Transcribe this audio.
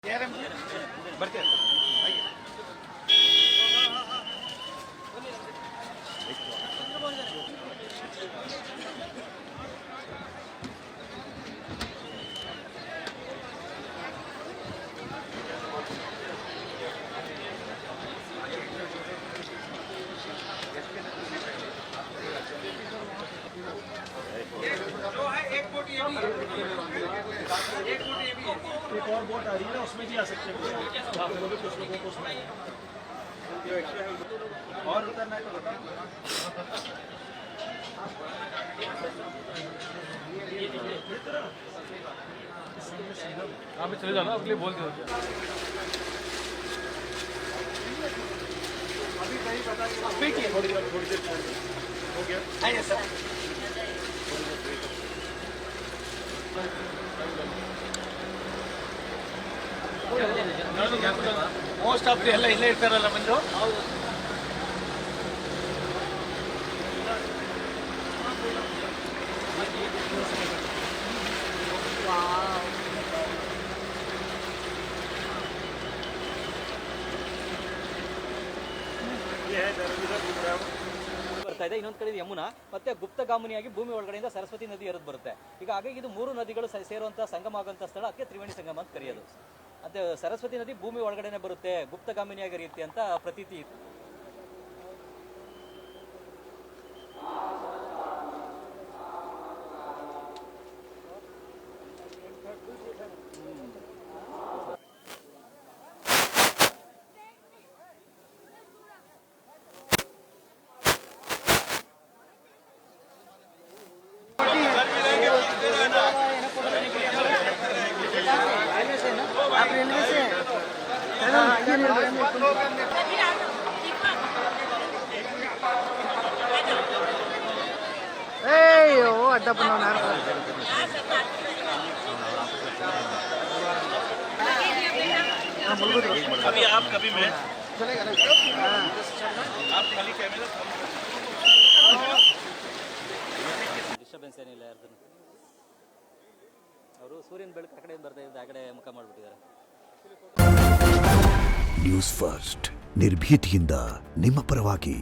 ಬರ್ತೀವಿ. एक और बोट आ रही है ना, उसमें भी आ सकते हैं कुछ लोगों को उसमें और उतरना है तो बताओ। हाँ, मैं चले जाना, अगले बोल दो। अभी कहीं पता नहीं, थोड़ी देर हो गया। आइए सर। ಮೋಸ್ಟ್ ಆಫ್ ಎಲ್ಲ ಇಲ್ಲೇ ಇರ್ತಾರಲ್ಲ ಬಂದು. ಬರ್ತಾ ಇದೆ. ಇನ್ನೊಂದು ಕಡೆ ಯಮುನಾ ಮತ್ತೆ ಗುಪ್ತಗಾಮಿನಿಯಾಗಿ ಭೂಮಿ ಒಳಗಡೆಯಿಂದ ಸರಸ್ವತಿ ನದಿ ಹರಿದು ಬರುತ್ತೆ. ಈಗ ಹಾಗಾಗಿ ಇದು ಮೂರು ನದಿಗಳು ಸೇರುವಂತಹ ಸಂಗಮ ಆಗುವಂತಹ ಸ್ಥಳ, ಅದಕ್ಕೆ ತ್ರಿವೇಣಿ ಸಂಗಮ ಅಂತ ಕರೆಯೋದು. ಮತ್ತೆ ಸರಸ್ವತಿ ನದಿ ಭೂಮಿ ಒಳಗಡೆನೆ ಬರುತ್ತೆ, ಗುಪ್ತಗಾಮಿನಿಯಾಗಿ ಹರಿಯುತ್ತೆ ಅಂತ ಪ್ರತೀತಿ ಇತ್ತು. अड्डा बनाना अभी आप कभी मैं चलेगा ना, आप खाली कैमरा ಡಿಸ್ಟರ್ಬೆನ್ಸ್ ಏನಿಲ್ಲ ಯಾರ್ದು. ಅವರು ಸೂರ್ಯನ ಬೆಳಕು ಆ ಕಡೆಯಿಂದ ಬರ್ತಾ ಇದ್ದ ಆ ಕಡೆ ಮುಖ ಮಾಡಿಬಿಟ್ಟಿದ್ದಾರೆ. ನ್ಯೂಸ್ ಫಸ್ಟ್ ನಿರ್ಭೀತಿಯಿಂದ ನಿಮ್ಮ ಪರವಾಗಿ.